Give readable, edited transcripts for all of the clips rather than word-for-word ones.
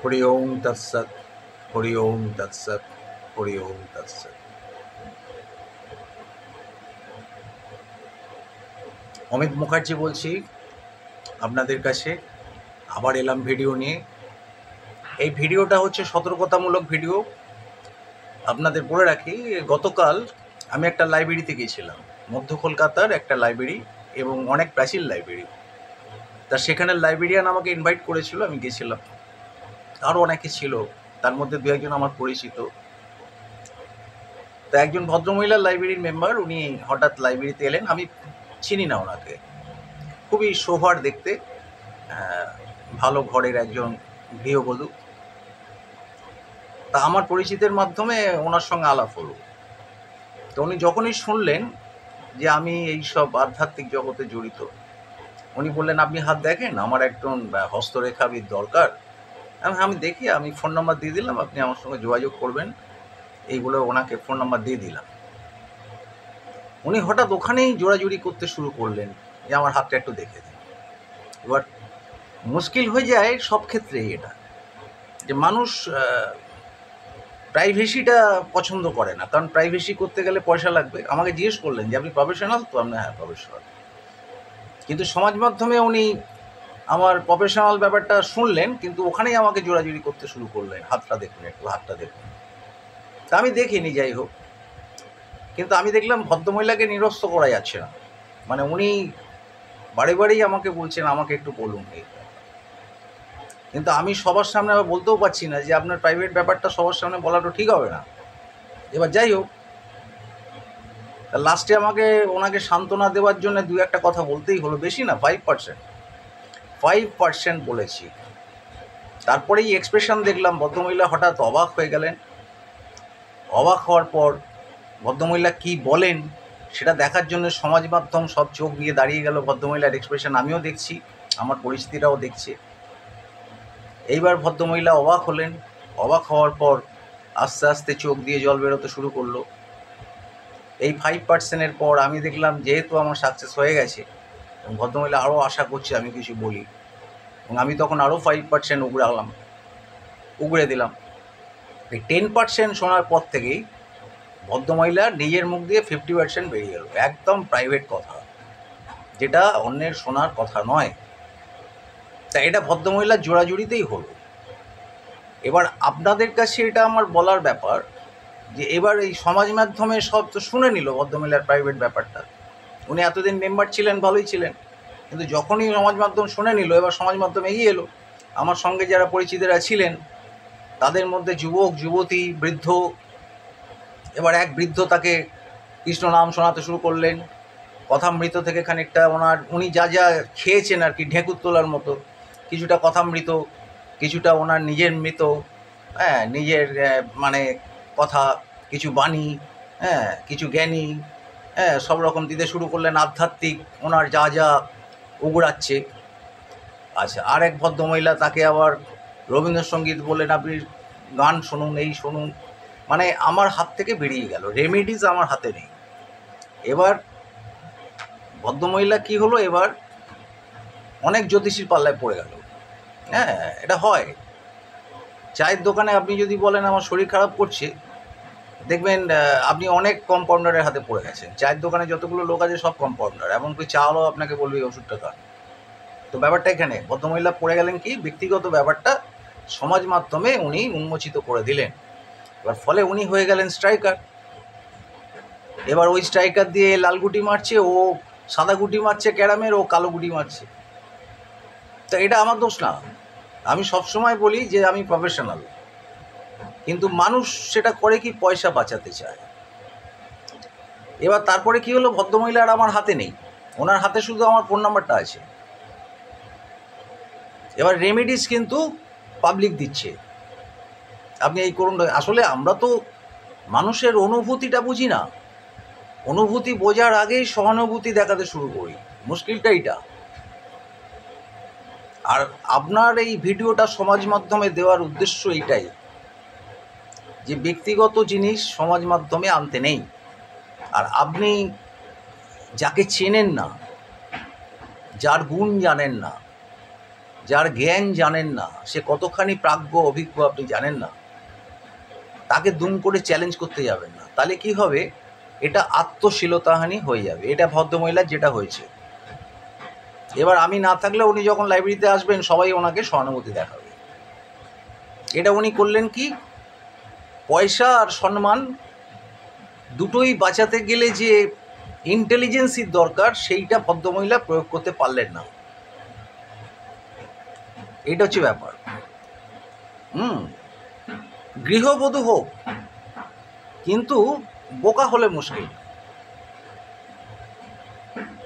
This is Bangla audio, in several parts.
হরি ওম তৎসৎ, হরি ওম তৎসৎ, হরি ওম তৎসৎ। অমিত মুখার্জি বলছি আপনাদের কাছে। আবার এলাম ভিডিও নিয়ে। এই ভিডিওটা হচ্ছে সতর্কতামূলক ভিডিও। আপনাদের বলে রাখি, গতকাল আমি একটা লাইব্রেরিতে গিয়েছিলাম, মধ্য কলকাতার একটা লাইব্রেরি এবং অনেক প্রাচীন লাইব্রেরি। তা সেখানে লাইব্রেরিয়ান আমাকে ইনভাইট করেছিল, আমি গেছিলাম। আরও অনেকে ছিল, তার মধ্যে দু একজন আমার পরিচিত। তা একজন ভদ্রমহিলার লাইব্রেরির মেম্বার, উনি হঠাৎ লাইব্রেরিতে এলেন। আমি চিনি না ওনাকে। খুবই সোভার দেখতে, ভালো ঘরের একজন গৃহবধূ। তা আমার পরিচিতের মাধ্যমে ওনার সঙ্গে আলাপ হলো। তো উনি যখনই শুনলেন যে আমি এই সব আধ্যাত্মিক জগতে জড়িত, উনি বললেন, আপনি হাত দেখেন, আমার একজন হস্তরেখাবিদ দরকার। আমি দেখি, আমি ফোন নাম্বার দিয়ে দিলাম, আপনি আমার সঙ্গে যোগাযোগ করবেন, এইগুলো ওনাকে ফোন নাম্বার দিয়ে দিলাম। উনি হঠাৎ ওখানেই জোড়াজুড়ি করতে শুরু করলেন যে আমার হাতটা একটু দেখে দিন। এবার মুশকিল হয়ে যায় সব ক্ষেত্রেই এটা, যে মানুষ প্রাইভেসিটা পছন্দ করে না, কারণ প্রাইভেসি করতে গেলে পয়সা লাগবে। আমাকে জিজ্ঞেস করলেন যে আপনি প্রফেশনাল তো? আমি হ্যাঁ, প্রফেশনাল। কিন্তু সমাজ মাধ্যমে উনি আমার প্রফেশনাল ব্যাপারটা শুনলেন, কিন্তু ওখানেই আমাকে জোড়াজুড়ি করতে শুরু করলেন, হাতটা দেখুন, একটু হাতটা দেখুন। তা আমি দেখিনি, যাই হোক। কিন্তু আমি দেখলাম ভদ্রমহিলাকে নিরস্ত করা যাচ্ছে না। মানে উনি বারে বারেই আমাকে বলছেন, আমাকে একটু বলুন এই। কিন্তু আমি সবার সামনে আবার বলতেও পারছি না যে আপনার প্রাইভেট ব্যাপারটা সবার সামনে বলাটা ঠিক হবে না। এবার যাই হোক, লাস্টে আমাকে ওনাকে সান্ত্বনা দেওয়ার জন্য দু একটা কথা বলতেই হলো, বেশি না, 5% বলেছি। তারপরেই এক্সপ্রেশন দেখলাম, ভদ্রমহিলা হঠাৎ অবাক হয়ে গেলেন। অবাক হওয়ার পর ভদ্রমহিলা কী বলেন সেটা দেখার জন্য সমাজ মাধ্যম সব চোখ দিয়ে দাঁড়িয়ে গেল ভদ্রমহিলার এক্সপ্রেশন। আমিও দেখছি, আমার পরিচিতিরাও দেখছে। এইবার ভদ্রমহিলা অবাক হলেন। অবাক হওয়ার পর আস্তে আস্তে চোখ দিয়ে জল বেরোতে শুরু করলো। এই 5%-এর পর আমি দেখলাম যেহেতু আমার সাকসেস হয়ে গেছে, এবং ভদ্রমহিলা আরও আশা করছে আমি কিছু বলি, এবং আমি তখন আরও 5% উগড়ে দিলাম। এই 10% শোনার পর থেকেই ভদ্রমহিলা নিজের মুখ দিয়ে 50% বেরিয়ে গেল, একদম প্রাইভেট কথা, যেটা অন্যের শোনার কথা নয়। তা এটা ভদ্রমহিলার জোড়াজুড়িতেই হলো। এবার আপনাদের কাছে এটা আমার বলার ব্যাপার যে এবার এই সমাজ মাধ্যমে সব তো শুনে নিল ভদ্রমহিলার প্রাইভেট ব্যাপারটা। উনি এতদিন মেম্বার ছিলেন, ভালোই ছিলেন, কিন্তু যখনই সমাজ মাধ্যম শুনে নিল, এবার সমাজ মাধ্যম এগিয়ে এলো। আমার সঙ্গে যারা পরিচিতরা ছিলেন তাদের মধ্যে যুবক, যুবতী, বৃদ্ধ। এবার এক বৃদ্ধ তাকে কৃষ্ণ নাম শোনাতে শুরু করলেন। কথামৃত থেকে খানিকটা উনি যা যা খেয়েছেন আর কি, ঢেঁকুর তোলার মতো, কিছুটা কথামৃত, কিছুটা ওনার নিজের মৃত, নিজের মানে কথা, কিছু বাণী, কিছু জ্ঞানী, সব রকম দিতে শুরু করলেন। আধ্যাত্মিক ওনার যা যা উগড়াচ্ছে। আচ্ছা, আর এক ভদ্রমহিলা তাকে আবার রবীন্দ্রসঙ্গীত বললেন, আপনি গান শুনুন, এই শুনুন। মানে আমার হাত থেকে বেরিয়ে গেল, রেমেডিস আমার হাতে নেই। এবার ভদ্রমহিলা কী হলো, এবার অনেক জ্যোতিষীর পাল্লায় পড়ে গেল। এটা হয়। চায়ের দোকানে আপনি যদি বলেন আমার শরীর খারাপ করছে, দেখবেন আপনি অনেক কম্পাউন্ডারের হাতে পড়ে গেছেন। চায়ের দোকানে যতগুলো লোক আছে সব কম্পাউন্ডার, এমনকি চালও আপনাকে বলবে এই ওষুধটা খান। তো ব্যাপারটা এখানে ভদ্রমহিলা পড়ে গেলেন কি, ব্যক্তিগত ব্যাপারটা সমাজ মাধ্যমে উনি উন্মোচিত করে দিলেন। এবার ফলে উনি হয়ে গেলেন স্ট্রাইকার। এবার ওই স্ট্রাইকার দিয়ে লাল গুটি মারছে, ও সাদা গুটি মারছে ক্যারামের, ও কালো গুটি মারছে। তো এটা আমার দোষ না। আমি সবসময় বলি যে আমি প্রফেশনাল, কিন্তু মানুষ সেটা করে কি, পয়সা বাঁচাতে চায়। এবার তারপরে কি হলো, ভদ্রমহিলার আমার হাতে নেই, ওনার হাতে শুধু আমার ফোন নাম্বারটা আছে। এবার রেমেডিস কিন্তু পাবলিক দিচ্ছে, আপনি এই করুন। আসলে আমরা তো মানুষের অনুভূতিটা বুঝি না। অনুভূতি বোঝার আগেই সহানুভূতি দেখাতে শুরু করি, মুশকিলটা এইটা। আর আপনার এই ভিডিওটা সমাজ মাধ্যমে দেওয়ার উদ্দেশ্য এইটাই, যে ব্যক্তিগত জিনিস সমাজ মাধ্যমে আনতে নেই। আর আপনি যাকে চেনেন না, যার গুণ জানেন না, যার জ্ঞান জানেন না, সে কতখানি প্রাজ্ঞ অভিজ্ঞ আপনি জানেন না, তাকে দুম করে চ্যালেঞ্জ করতে যাবেন না। তাহলে কি হবে, এটা আত্মশীলতাহানি হয়ে যাবে। এটা ভদ্রমহিলার যেটা হয়েছে। এবার আমি না থাকলে উনি যখন লাইব্রেরিতে আসবেন সবাই ওনাকে সহানুভূতি দেখাবে। এটা উনি করলেন কি, পয়সা আর সম্মান দুটোই বাঁচাতে গেলে যে ইন্টেলিজেন্সির দরকার সেইটা ভদ্রমহিলা প্রয়োগ করতে পারলেন না। এটা হচ্ছে ব্যাপার। গৃহবধূ হোক, কিন্তু বোকা হলে মুশকিল।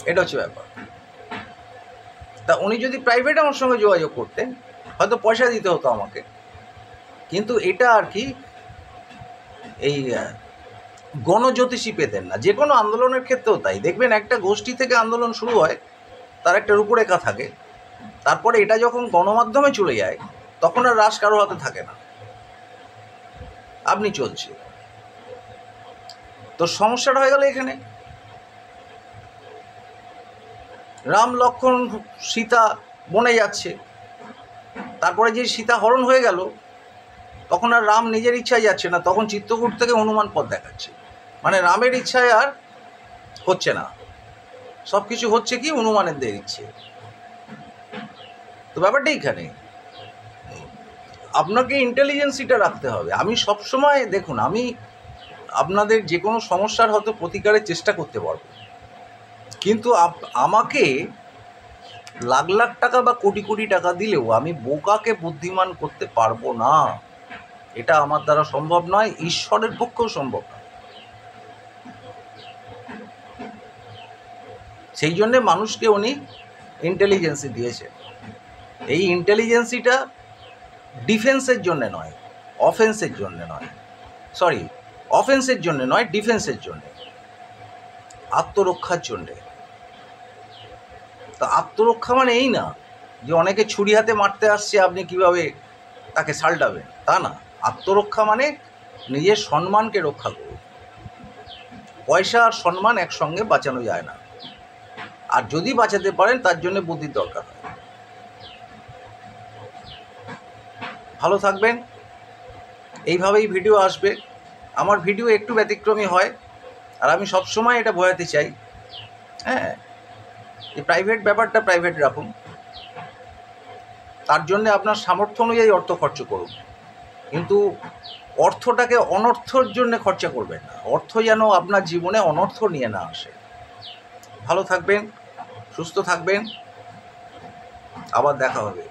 এটা হচ্ছে ব্যাপার। তা উনি যদি প্রাইভেট আমার সঙ্গে যোগাযোগ করতেন, হয়তো পয়সা দিতে হতো আমাকে, কিন্তু এটা আর কি এই গণজ্যোতিষী পেতেন না। যে কোনো আন্দোলনের ক্ষেত্রেও তাই দেখবেন, একটা গোষ্ঠী থেকে আন্দোলন শুরু হয়, তার একটা রূপরেখা থাকে, তারপরে এটা যখন গণমাধ্যমে চলে যায় তখন আর রাশ কারো হাতে থাকে না, আপনি চলছে। তো সমস্যাটা হয়ে গেল এখানে। রাম লক্ষ্মণ সীতা বনে যাচ্ছে, তারপরে যে সীতা হরণ হয়ে গেল তখন আর রাম নিজের ইচ্ছায় যাচ্ছে না, তখন চিত্রকূট থেকে হনুমান পথ দেখাচ্ছে। মানে রামের ইচ্ছায় আর হচ্ছে না, সব কিছু হচ্ছে কি হনুমানের দের ইচ্ছে। তো ব্যাপারটা এইখানে, আপনাকে ইন্টেলিজেন্সিটা রাখতে হবে। আমি সবসময় দেখুন, আমি আপনাদের যে কোনো সমস্যার হয়তো প্রতিকারের চেষ্টা করতে পারবো, কিন্তু আমাকে লাখ লাখ টাকা বা কোটি কোটি টাকা দিলেও আমি বোকাকে বুদ্ধিমান করতে পারবো না। এটা আমার দ্বারা সম্ভব নয়, ঈশ্বরের পক্ষেও সম্ভব নয়। সেই জন্যে মানুষকে উনি ইন্টেলিজেন্সি দিয়েছেন। এই ইন্টেলিজেন্সিটা ডিফেন্সের জন্যে নয়, অফেন্সের জন্যে নয়, অফেন্সের জন্যে নয়, ডিফেন্সের জন্যে, আত্মরক্ষার জন্যে। তা আত্মরক্ষা মানে এই না যে অনেকে ছুরি হাতে মারতে আসছে আপনি কিভাবে তাকে সাল্টাবেন, তা না। আত্মরক্ষা মানে নিজের সম্মানকে রক্ষা করুন। পয়সা আর সম্মান একসঙ্গে বাঁচানো যায় না, আর যদি বাঁচাতে পারেন তার জন্য বুদ্ধির দরকার হয়। ভালো থাকবেন। এইভাবেই ভিডিও আসবে। আমার ভিডিও একটু ব্যতিক্রমী হয়, আর আমি সবসময় এটা বোঝাতে চাই, হ্যাঁ, এই প্রাইভেট ব্যাপারটা প্রাইভেট রাখুন, তার জন্যে আপনার সামর্থ্য অনুযায়ী অর্থ খরচ করুন, কিন্তু অর্থটাকে অনর্থর জন্য খরচা করবেন না। অর্থ যেন আপনার জীবনে অনর্থ নিয়ে না আসে। ভালো থাকবেন, সুস্থ থাকবেন, আবার দেখা হবে।